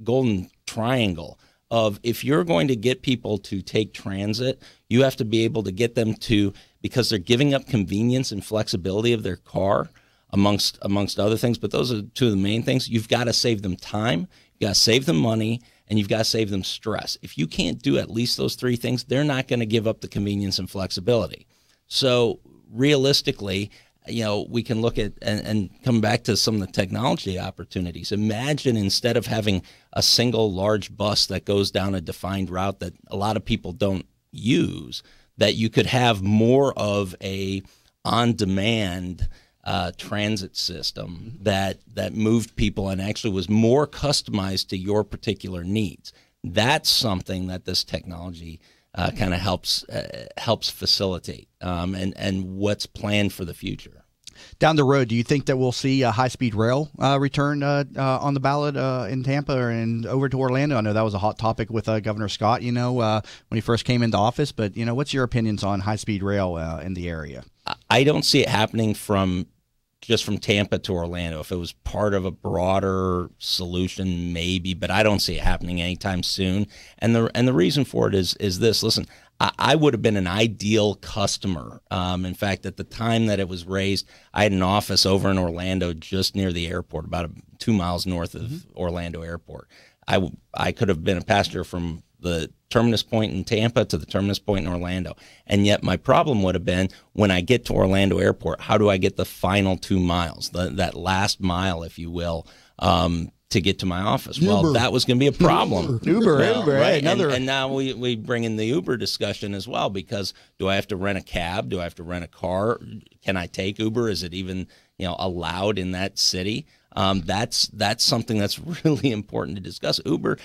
golden triangle of, if you're going to get people to take transit, you have to be able to get them to, because they're giving up convenience and flexibility of their car amongst other things. But those are two of the main things. You've got to save them time, you've got to save them money, and you've got to save them stress. If you can't do at least those three things, they're not going to give up the convenience and flexibility. So realistically, we can look at and come back to some of the technology opportunities. Imagine, instead of having a single large bus that goes down a defined route that a lot of people don't use, that you could have more of a on-demand transit system that moved people and actually was more customized to your particular needs. That's something that this technology kind of helps facilitate, and what's planned for the future. Down the road, do you think that we'll see a high-speed rail return on the ballot in Tampa and over to Orlando? I know that was a hot topic with Governor Scott, when he first came into office. But, what's your opinions on high-speed rail in the area? I don't see it happening just from Tampa to Orlando. If it was part of a broader solution, maybe, but I don't see it happening anytime soon. And the reason for it is this. Listen, I would have been an ideal customer. In fact, at the time that it was raised, I had an office over in Orlando just near the airport, about 2 miles north of Orlando Airport. I could have been a passenger from the terminus point in Tampa to the terminus point in Orlando. And yet my problem would have been when I get to Orlando Airport, how do I get the final 2 miles, that last mile, if you will, to get to my office? Uber. Well, that was going to be a problem. Uber, right? Another. And now we bring in the Uber discussion as well, because do I have to rent a cab? Do I have to rent a car? Can I take Uber? Is it even allowed in that city? That's something that's really important to discuss. Uber,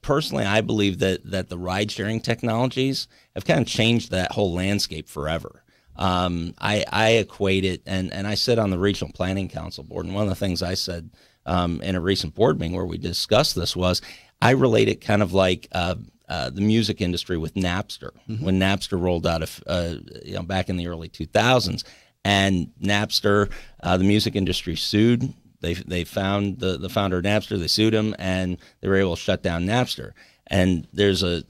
personally, I believe that the ride-sharing technologies have kind of changed that whole landscape forever. I equate it, and I sit on the Regional Planning Council board, and one of the things I said in a recent board meeting where we discussed this was I relate it kind of like the music industry with Napster. When Napster rolled out back in the early 2000s, and Napster, the music industry sued. They found the founder of Napster. They sued him, and they were able to shut down Napster. And there's a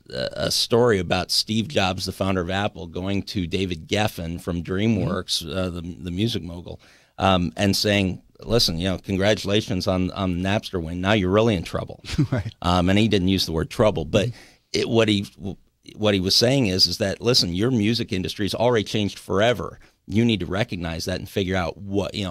story about Steve Jobs, the founder of Apple, going to David Geffen from DreamWorks, the music mogul, and saying, "Listen, congratulations on Napster win. Now you're really in trouble." Right. And he didn't use the word trouble, but what he was saying is that, listen, your music industry's already changed forever. You need to recognize that and figure out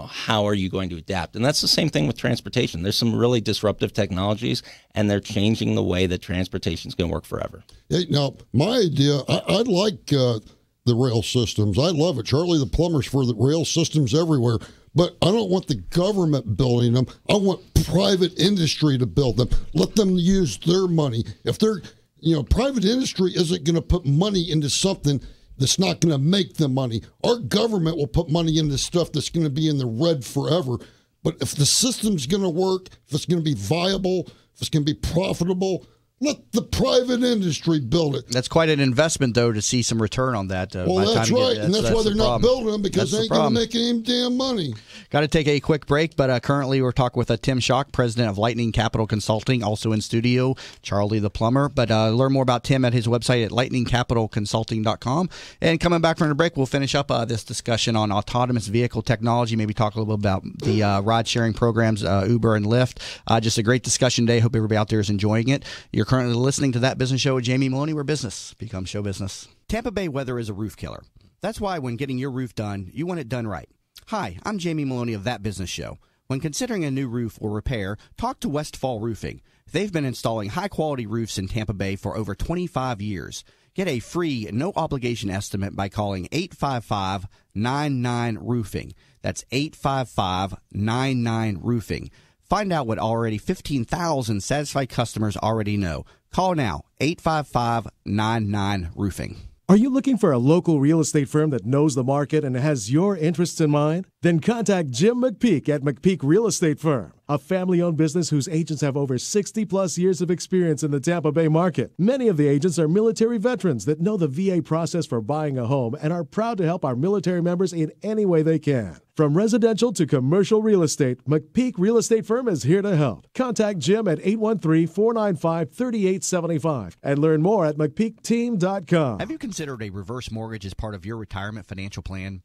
how are you going to adapt? And that's the same thing with transportation. There's some really disruptive technologies, and they're changing the way that transportation is going to work forever. Hey, now, my idea, I like the rail systems. I love it. Charlie the Plumber's for the rail systems everywhere. But I don't want the government building them. I want private industry to build them. Let them use their money. If they're, private industry isn't going to put money into something that's not going to make them money. Our government will put money into stuff that's going to be in the red forever. But if the system's going to work, if it's going to be viable, if it's going to be profitable, let the private industry build it. That's quite an investment, though, to see some return on that. Well, that's right, and that's why they're not building them, because they ain't going to make any damn money. Got to take a quick break, but currently we're talking with Tim Schock, president of Lightning Capital Consulting, also in studio, Charlie the Plumber. But learn more about Tim at his website at lightningcapitalconsulting.com. And coming back from the break, we'll finish up this discussion on autonomous vehicle technology, maybe talk a little bit about the ride-sharing programs, Uber and Lyft. Just a great discussion today. Hope everybody out there is enjoying it. You're currently listening to That Business Show with Jamie Maloney, where business becomes show business. Tampa Bay weather is a roof killer. That's why when getting your roof done, you want it done right. Hi, I'm Jamie Maloney of That Business Show. When considering a new roof or repair, talk to Westfall Roofing. They've been installing high-quality roofs in Tampa Bay for over 25 years. Get a free, no-obligation estimate by calling 855-99-ROOFING. That's 855-99-ROOFING. Find out what already 15,000 satisfied customers already know. Call now, 855-99-ROOFING. Are you looking for a local real estate firm that knows the market and has your interests in mind? Then contact Jim McPeak at McPeak Real Estate Firm, a family-owned business whose agents have over 60-plus years of experience in the Tampa Bay market. Many of the agents are military veterans that know the VA process for buying a home and are proud to help our military members in any way they can. From residential to commercial real estate, McPeak Real Estate Firm is here to help. Contact Jim at 813-495-3875 and learn more at McPeakTeam.com. Have you considered a reverse mortgage as part of your retirement financial plan?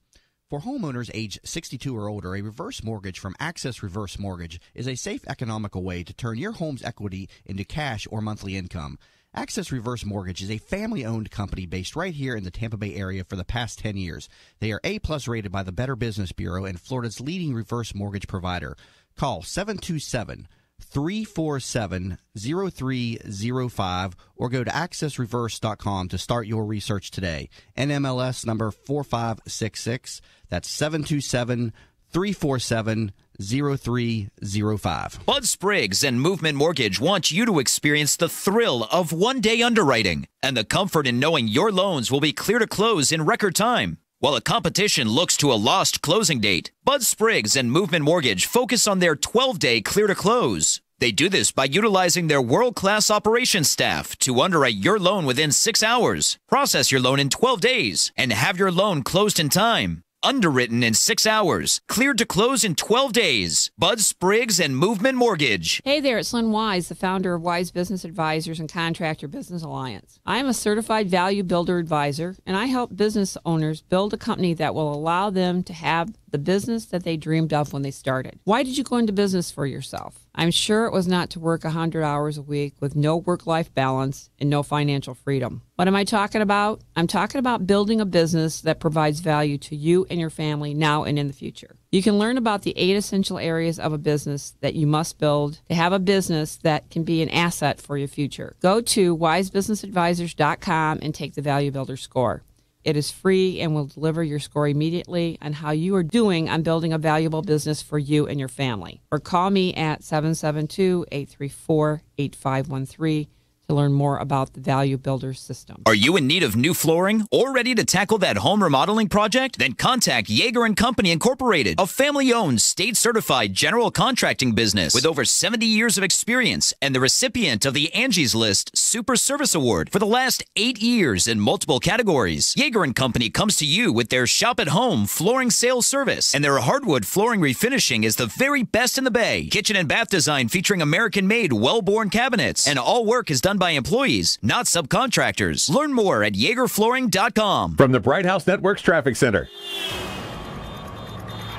For homeowners age 62 or older, a reverse mortgage from Access Reverse Mortgage is a safe, economical way to turn your home's equity into cash or monthly income. Access Reverse Mortgage is a family-owned company based right here in the Tampa Bay area for the past 10 years. They are A-plus rated by the Better Business Bureau and Florida's leading reverse mortgage provider. Call 727-347-0305 or go to accessreverse.com to start your research today. NMLS number 4566. That's 727-347-0305. Bud Spriggs and Movement Mortgage want you to experience the thrill of one-day underwriting and the comfort in knowing your loans will be clear to close in record time. While the competition looks to a lost closing date, Bud Spriggs and Movement Mortgage focus on their 12-day clear to close. They do this by utilizing their world-class operations staff to underwrite your loan within 6 hours, process your loan in 12 days, and have your loan closed in time. Underwritten in 6 hours, cleared to close in 12 days. Bud Spriggs and Movement Mortgage. Hey there, it's Lynn Wise, the founder of Wise Business Advisors and Contractor Business Alliance. I am a certified value builder advisor, and I help business owners build a company that will allow them to have the business that they dreamed of when they started. Why did you go into business for yourself? I'm sure it was not to work 100 hours a week with no work-life balance and no financial freedom. What am I talking about? I'm talking about building a business that provides value to you and your family now and in the future. You can learn about the 8 essential areas of a business that you must build to have a business that can be an asset for your future. Go to wisebusinessadvisors.com and take the Value Builder score. It is free and will deliver your score immediately on how you are doing on building a valuable business for you and your family. Or call me at 772-834-8513 to learn more about the Value Builder system. Are you in need of new flooring or ready to tackle that home remodeling project? Then contact Yeager & Company Incorporated, a family-owned, state-certified general contracting business with over 70 years of experience and the recipient of the Angie's List Super Service Award for the last 8 years in multiple categories. Yeager & Company comes to you with their shop-at-home flooring sales service, and their hardwood flooring refinishing is the very best in the Bay. Kitchen and bath design featuring American-made, well-born cabinets, and all work is done by employees, not subcontractors. Learn more at YeagerFlooring.com. From the Bright House Networks Traffic Center.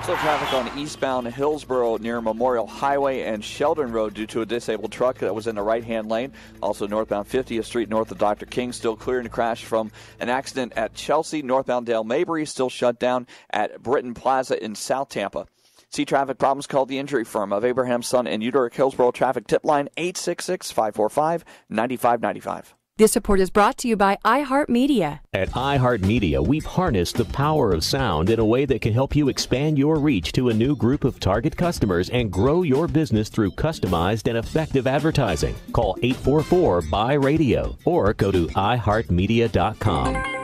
Slow traffic on eastbound Hillsborough near Memorial Highway and Sheldon Road due to a disabled truck that was in the right-hand lane. Also northbound 50th Street north of Dr. King, still clearing the crash from an accident at Chelsea. Northbound Dale Mabry still shut down at Britton Plaza in South Tampa. See traffic problems, call the injury firm of Abraham Son and Uderick Hillsborough traffic tip line 866-545-9595. This report is brought to you by iHeartMedia. At iHeartMedia, we've harnessed the power of sound in a way that can help you expand your reach to a new group of target customers and grow your business through customized and effective advertising. Call 844-BUY-RADIO or go to iHeartMedia.com.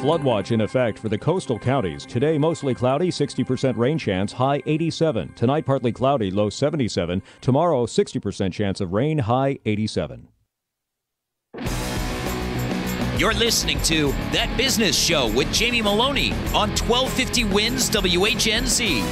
Flood watch in effect for the coastal counties. Today, mostly cloudy, 60% rain chance, high 87. Tonight, partly cloudy, low 77. Tomorrow, 60% chance of rain, high 87. You're listening to That Business Show with Jamie Maloney on 1250 Wins WHNZ.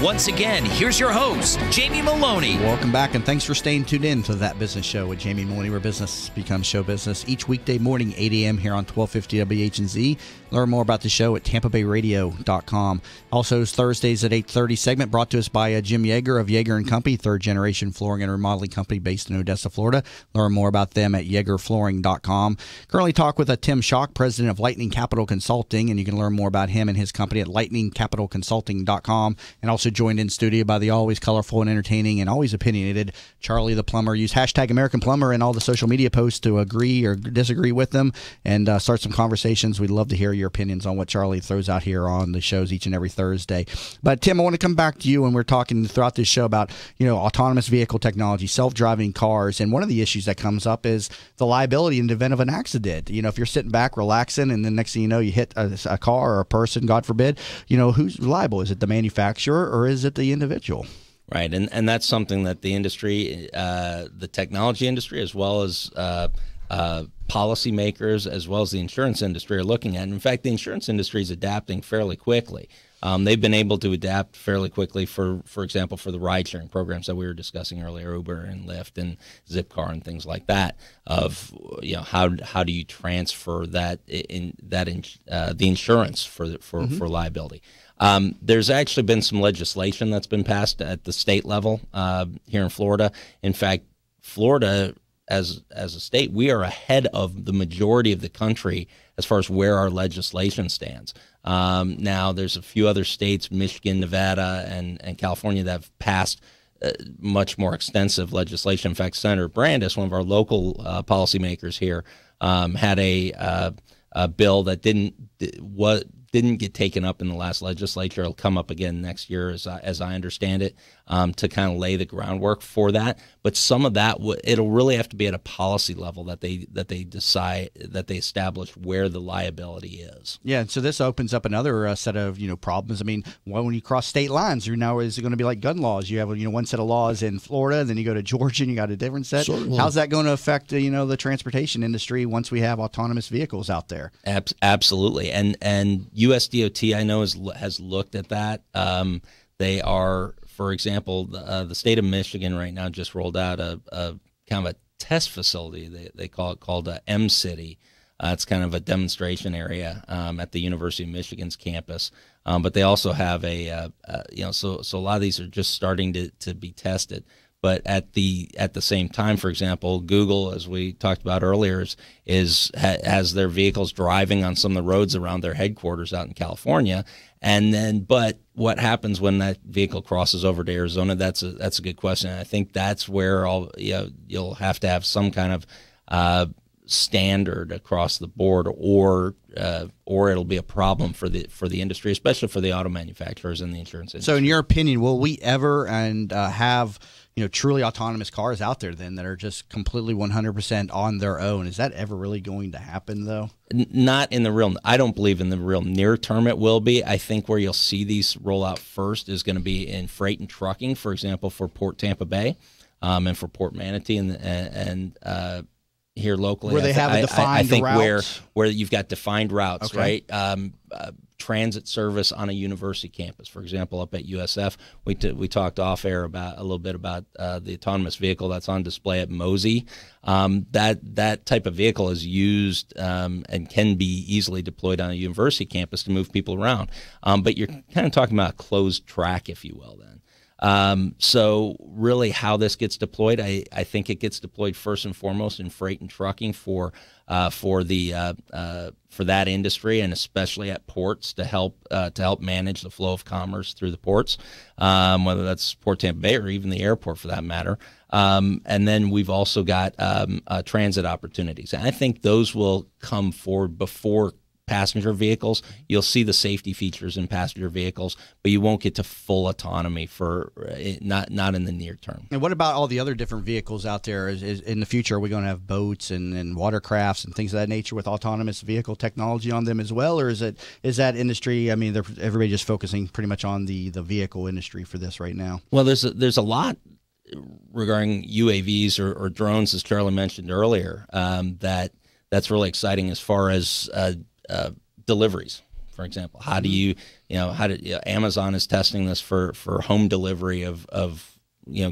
Once again, here's your host, Jamie Maloney. Welcome back, and thanks for staying tuned in to That Business Show with Jamie Maloney, where business becomes show business. Each weekday morning, 8 a.m. here on 1250 WHNZ. Learn more about the show at TampaBayRadio.com. Also, Thursdays at 8:30 segment brought to us by Jim Yeager of Yeager & Company, third-generation flooring and remodeling company based in Odessa, Florida. Learn more about them at YeagerFlooring.com. Currently talk with Tim Schock, president of Lightning Capital Consulting, and you can learn more about him and his company at lightningcapitalconsulting.com. And also joined in studio by the always colorful and entertaining and always opinionated Charlie the Plumber. Use hashtag American Plumber in all the social media posts to agree or disagree with them and start some conversations. We'd love to hear your opinions on what Charlie throws out here on the shows each and every Thursday. But Tim, I want to come back to you, and we're talking throughout this show about autonomous vehicle technology, self-driving cars, and one of the issues that comes up is the liability in the event of an accident. If you're sitting back relaxing and then next thing you know you hit a car or a person, God forbid, who's liable? Is it the manufacturer or is it the individual? Right, and that's something that the industry, the technology industry, as well as policymakers, as well as the insurance industry are looking at. In fact, the insurance industry is adapting fairly quickly. They've been able to adapt fairly quickly, for example, for the ride-sharing programs that we were discussing earlier, Uber and Lyft and Zipcar and things like that. Of how do you transfer the insurance for liability? There's actually been some legislation that's been passed at the state level here in Florida. In fact, Florida, as a state, we are ahead of the majority of the country as far as where our legislation stands. Now, there's a few other states, Michigan, Nevada, and California, that have passed much more extensive legislation. In fact, Senator Brandis, one of our local policymakers here, had a bill that didn't didn't get taken up in the last legislature. It'll come up again next year, as I understand it, to kind of lay the groundwork for that. But some of that, it'll really have to be at a policy level that they decide, that they establish where the liability is. Yeah, and so this opens up another set of problems. I mean, when you cross state lines, now is it going to be like gun laws? You have one set of laws in Florida, then you go to Georgia and you got a different set. Certainly. How's that going to affect the transportation industry once we have autonomous vehicles out there? Absolutely, and USDOT, I know, has looked at that. They are, for example, the state of Michigan right now just rolled out a kind of a test facility. They call it called M-City. It's kind of a demonstration area at the University of Michigan's campus. But they also have so a lot of these are just starting to be tested. But at the same time, for example, Google, as we talked about earlier, has their vehicles driving on some of the roads around their headquarters out in California. But what happens when that vehicle crosses over to Arizona? That's a good question. And I think that's where you'll have to have some kind of standard across the board, or it'll be a problem for the industry, especially for the auto manufacturers and the insurance industry. So, in your opinion, will we ever have truly autonomous cars out there then that are just completely 100% on their own? Is that ever really going to happen, though? Not in the real. I don't believe in the real near term it will be. I think where you'll see these roll out first is going to be in freight and trucking, for example, for Port Tampa Bay, and for Port Manatee, and here locally, where they have a defined route, where you've got defined routes, okay. right? Transit service on a university campus, for example, up at USF. We talked off air a little bit about the autonomous vehicle that's on display at Mosey. That type of vehicle is used and can be easily deployed on a university campus to move people around. But you're kind of talking about a closed track, if you will, then. So really how this gets deployed, I think it gets deployed first and foremost in freight and trucking for that industry, and especially at ports to help manage the flow of commerce through the ports, whether that's Port Tampa Bay or even the airport for that matter. And then we've also got transit opportunities. And I think those will come forward before passenger vehicles. You'll see the safety features in passenger vehicles, but you won't get to full autonomy for not in the near term. And what about all the other different vehicles out there? Is in the future, are we going to have boats and watercrafts and things of that nature with autonomous vehicle technology on them as well, or is that industry? I mean, everybody just focusing pretty much on the vehicle industry for this right now. Well, there's a lot regarding UAVs or drones, as Charlie mentioned earlier, that's really exciting as far as deliveries, for example. How do you Amazon is testing this for home delivery of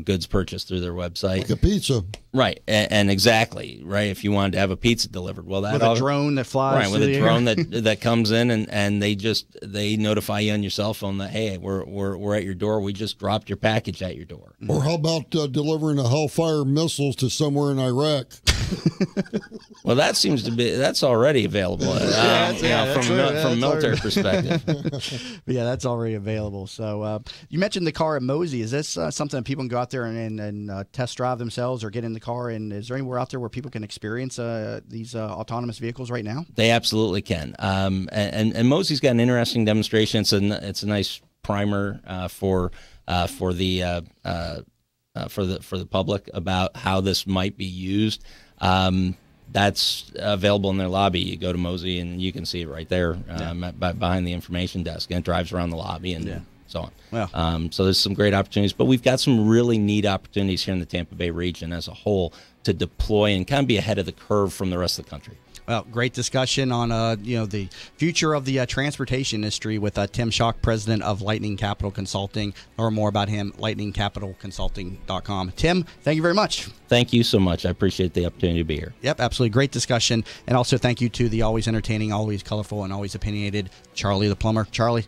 goods purchased through their website, like a pizza, right? And exactly right. If you wanted to have a pizza delivered, well, that with a drone that flies, right? With a drone that comes in and they notify you on your cell phone that, hey, we're at your door. We just dropped your package at your door. Or how about delivering a Hellfire missiles to somewhere in Iraq? Well, that's already available from a military perspective. Yeah, that's already available. So you mentioned the car at Mosey. Is this something that people can go out there and test drive themselves or get in the car? And is there anywhere out there where people can experience these autonomous vehicles right now? They absolutely can. And Mosey's got an interesting demonstration. It's a nice primer for the public about how this might be used. That's available in their lobby. You go to Mosey and you can see it right there behind the information desk, and it drives around the lobby and so on. Wow. So there's some great opportunities, but we've got some really neat opportunities here in the Tampa Bay region as a whole to deploy and kind of be ahead of the curve from the rest of the country. Well, great discussion on the future of the transportation industry with Tim Schock, president of Lightning Capital Consulting. Or more about him, lightningcapitalconsulting.com. Tim, thank you very much. Thank you so much. I appreciate the opportunity to be here. Yep, absolutely. Great discussion. And also thank you to the always entertaining, always colorful, and always opinionated Charlie the Plumber. Charlie,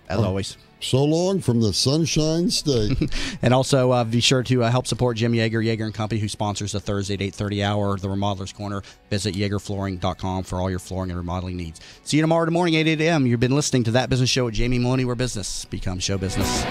as always. So long from the Sunshine State. And also be sure to help support Jim Yeager & Company, who sponsors the Thursday at 8:30 hour, the Remodeler's Corner. Visit YeagerFlooring.com for all your flooring and remodeling needs. See you tomorrow morning, 8 a.m. You've been listening to That Business Show with Jamie Maloney, where business becomes show business.